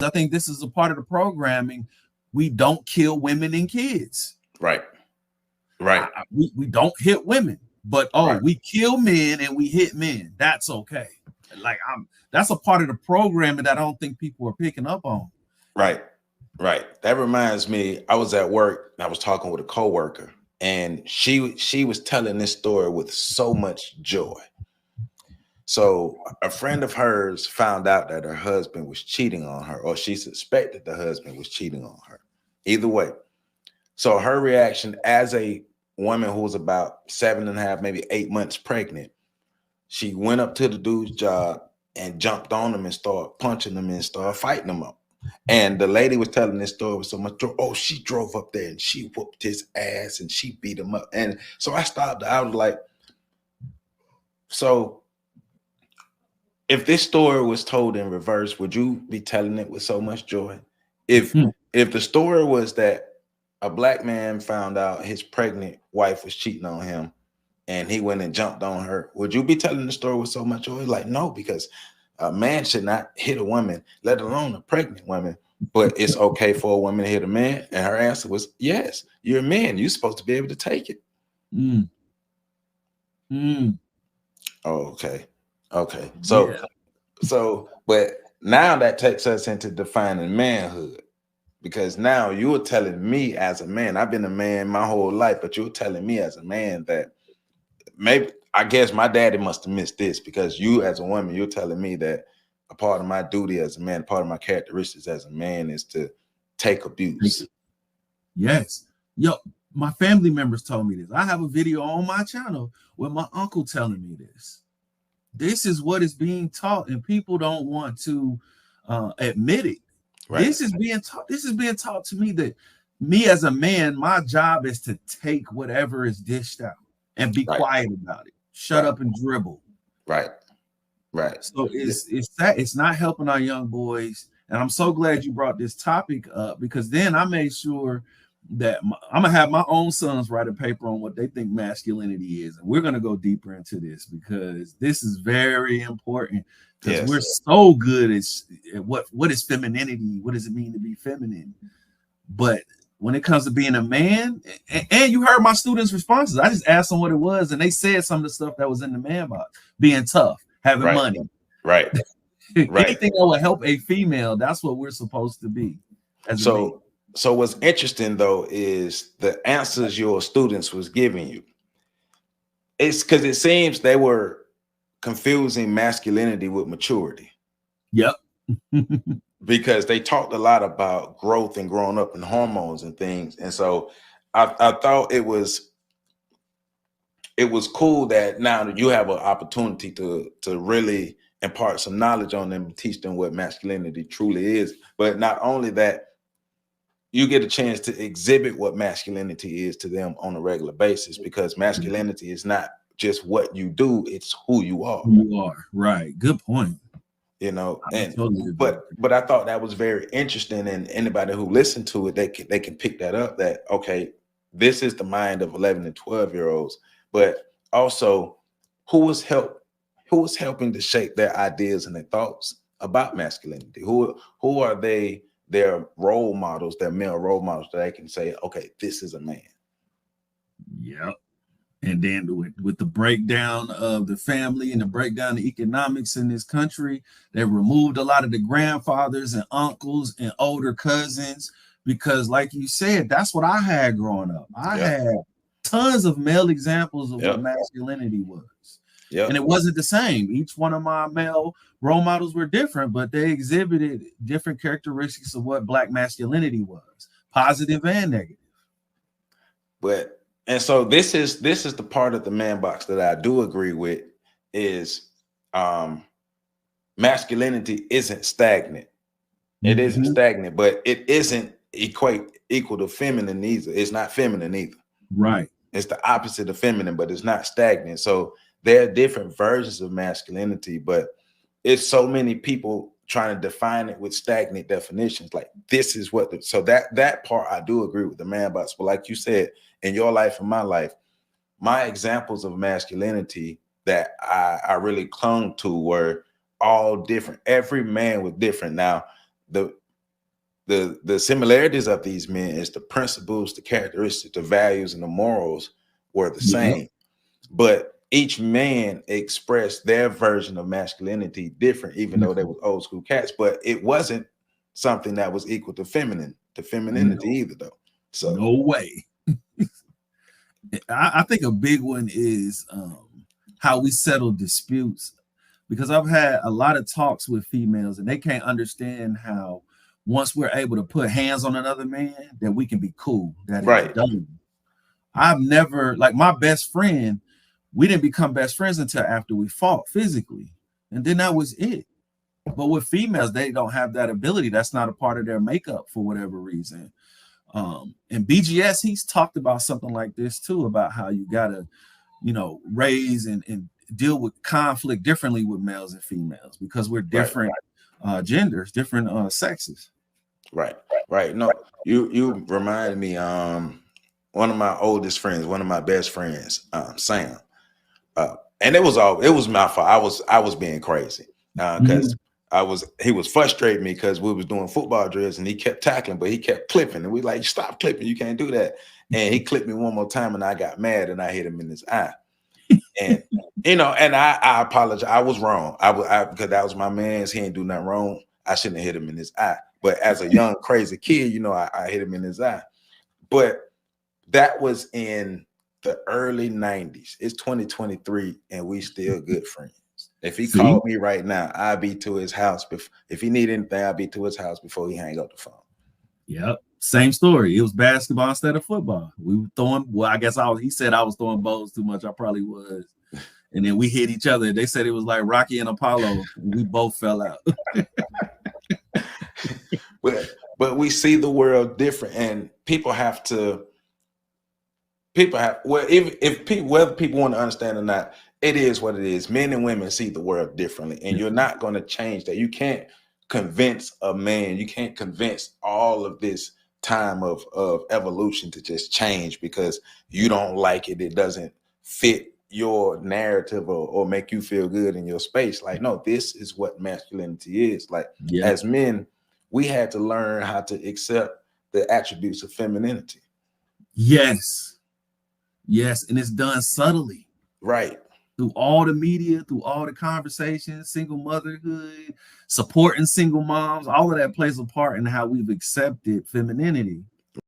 I think this is a part of the programming. We don't kill women and kids. Right. Right. We don't hit women, but Right. we kill men and we hit men. That's okay. Like that's a part of the programming that I don't think people are picking up on. Right. Right. That reminds me, I was at work and I was talking with a coworker, and she was telling this story with so much joy. So a friend of hers found out that her husband was cheating on her, or she suspected the husband was cheating on her. Either way. So her reaction as a woman who was about 7.5, maybe 8 months pregnant, she went up to the dude's job and jumped on him and started punching him and started fighting him up. And the lady was telling this story with so much joy. Oh, she drove up there and she whooped his ass and she beat him up. And so I stopped. I was like, so if this story was told in reverse, would you be telling it with so much joy? If the story was that a black man found out his pregnant wife was cheating on him and he went and jumped on her, would you be telling the story with so much joy? Like, no, because a man should not hit a woman, let alone a pregnant woman. But it's okay for a woman to hit a man. And her answer was, yes, you're a man. You're supposed to be able to take it. Oh, okay. Okay. So, but now that takes us into defining manhood, because now you're telling me as a man, I've been a man my whole life, but you're telling me as a man that maybe, I guess my daddy must have missed this, because you as a woman, you're telling me that a part of my duty as a man, part of my characteristics as a man is to take abuse. Yes. Yo, my family members told me this. I have a video on my channel with my uncle telling me this. This is what is being taught, and people don't want to admit it. Right. This is being taught. This is being taught to me, that me as a man, my job is to take whatever is dished out and be quiet about it. Shut up and dribble. Right. Right. So it's not helping our young boys. And I'm so glad you brought this topic up, because then I made sure that I'm gonna have my own sons write a paper on what they think masculinity is, and we're gonna go deeper into this, because this is very important. Because we're so good at what is femininity, what does it mean to be feminine, but when it comes to being a man, and you heard my students' responses, I just asked them what it was, and they said some of the stuff that was in the man box: being tough, having money, right. Anything that will help a female. That's what we're supposed to be. So what's interesting though is the answers your students was giving you. It's because it seems they were confusing masculinity with maturity. Yep. Because they talked a lot about growth and growing up and hormones and things. And so I thought it was cool that now that you have an opportunity to really impart some knowledge on them and teach them what masculinity truly is. But not only that, you get a chance to exhibit what masculinity is to them on a regular basis, because masculinity is not just what you do, it's who you are. You are, right. Good point. You know, and but I thought that was very interesting, and anybody who listened to it, they can pick that up, that okay, this is the mind of 11 and 12-year-olds, but also who is helping to shape their ideas and their thoughts about masculinity. Who are they? Their role models, their male role models, that they can say, okay, this is a man. Yep. And then with the breakdown of the family and the breakdown of economics in this country, they removed a lot of the grandfathers and uncles and older cousins, because like you said, that's what I had growing up. I had tons of male examples of what masculinity was. And it wasn't the same. Each one of my male role models were different, but they exhibited different characteristics of what Black masculinity was, positive and negative. And so this is the part of the man box that I do agree with, is masculinity isn't stagnant. It isn't stagnant, but it isn't equal to feminine either. It's not feminine either. Right. It's the opposite of feminine, but it's not stagnant. So there are different versions of masculinity, but it's so many people trying to define it with stagnant definitions. Like, this is what so that part I do agree with the man box. But like you said, in your life and my life, my examples of masculinity that I really clung to were all different. Every man was different. Now, the similarities of these men is the principles, the characteristics, the values, and the morals were the same. But each man expressed their version of masculinity different, even though they were old school cats. But it wasn't something that was equal to femininity either, though. So no way. I think a big one is how we settle disputes, because I've had a lot of talks with females and they can't understand how once we're able to put hands on another man, that we can be cool. That is done. I've never, like my best friend, we didn't become best friends until after we fought physically. And then that was it. But with females, they don't have that ability. That's not a part of their makeup for whatever reason. And BGS, he's talked about something like this too, about how you gotta, raise and deal with conflict differently with males and females, because we're different genders, different sexes. Right. No, you remind me, one of my oldest friends, one of my best friends, Sam. And it was my fault. I was being crazy because he was frustrating me because we was doing football drills and he kept tackling, but he kept clipping, and we like, stop clipping, you can't do that. And he clipped me one more time, and I got mad and I hit him in his eye. And and I apologize. I was wrong. Because that was my man's. He ain't do nothing wrong. I shouldn't have hit him in his eye. But as a young crazy kid, I hit him in his eye. But that was in the early 90s. It's 2023 and we still good friends. If he called me right now, I'd be to his house. If he need anything, I'd be to his house before he hang up the phone. Yep. Same story. It was basketball instead of football. We were throwing, I guess he said I was throwing balls too much. I probably was. And then we hit each other. They said it was like Rocky and Apollo. And we both fell out. But we see the world different, and whether people want to understand or not, it is what it is. Men and women see the world differently, and you're not going to change that. You can't convince a man, you can't convince all of this time of evolution to just change because you don't like it. It doesn't fit your narrative or make you feel good in your space. Like, no, this is what masculinity is. Like, as men, we had to learn how to accept the attributes of femininity. Yes. And it's done subtly. Right. Through all the media, through all the conversations, single motherhood, supporting single moms, all of that plays a part in how we've accepted femininity.